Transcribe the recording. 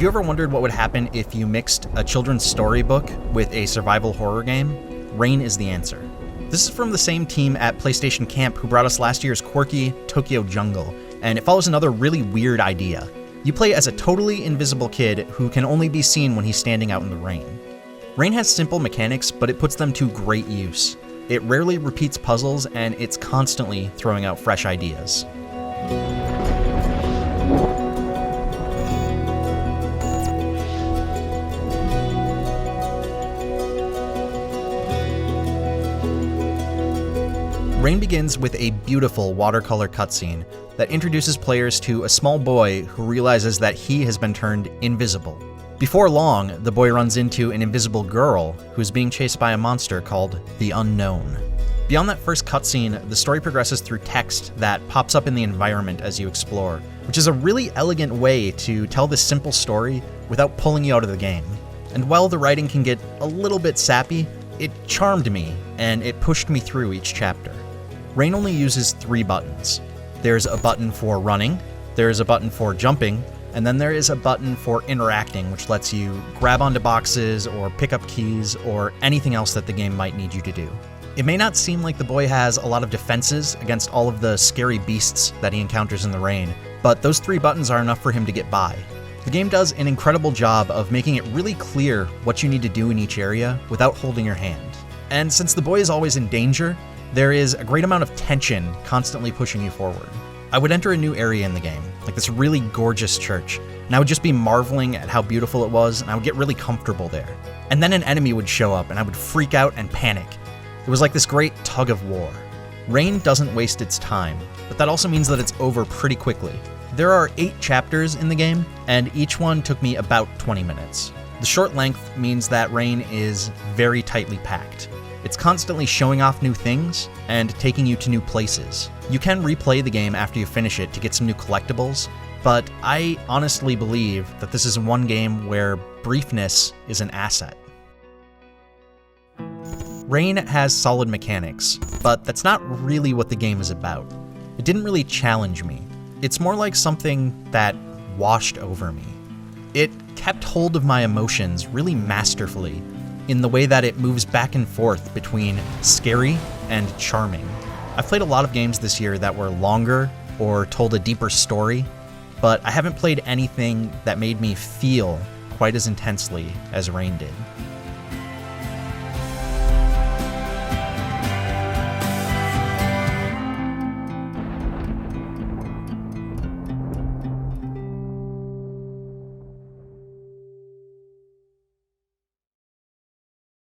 you ever wondered what would happen if you mixed a children's storybook with a survival horror game? Rain is the answer. This is from the same team at PlayStation Camp who brought us last year's quirky Tokyo Jungle, and it follows another really weird idea. You play as a totally invisible kid who can only be seen when he's standing out in the rain. Rain has simple mechanics, but it puts them to great use. It rarely repeats puzzles, and it's constantly throwing out fresh ideas. Rain begins with a beautiful watercolor cutscene that introduces players to a small boy who realizes that he has been turned invisible. Before long, the boy runs into an invisible girl who's being chased by a monster called the Unknown. Beyond that first cutscene, the story progresses through text that pops up in the environment as you explore, which is a really elegant way to tell this simple story without pulling you out of the game. And while the writing can get a little bit sappy, it charmed me and it pushed me through each chapter. Rain only uses 3 buttons. There's a button for running, there's a button for jumping, and then there is a button for interacting, which lets you grab onto boxes or pick up keys or anything else that the game might need you to do. It may not seem like the boy has a lot of defenses against all of the scary beasts that he encounters in the rain, but those 3 buttons are enough for him to get by. The game does an incredible job of making it really clear what you need to do in each area without holding your hand. And since the boy is always in danger, there is a great amount of tension constantly pushing you forward. I would enter a new area in the game, like this really gorgeous church, and I would just be marveling at how beautiful it was, and I would get really comfortable there. And then an enemy would show up, and I would freak out and panic. It was like this great tug of war. Rain doesn't waste its time, but that also means that it's over pretty quickly. There are 8 chapters in the game, and each one took me about 20 minutes. The short length means that Rain is very tightly packed. It's constantly showing off new things and taking you to new places. You can replay the game after you finish it to get some new collectibles, but I honestly believe that this is one game where briefness is an asset. Rain has solid mechanics, but that's not really what the game is about. It didn't really challenge me. It's more like something that washed over me. It kept hold of my emotions really masterfully, in the way that it moves back and forth between scary and charming. I've played a lot of games this year that were longer or told a deeper story, but I haven't played anything that made me feel quite as intensely as Rain did.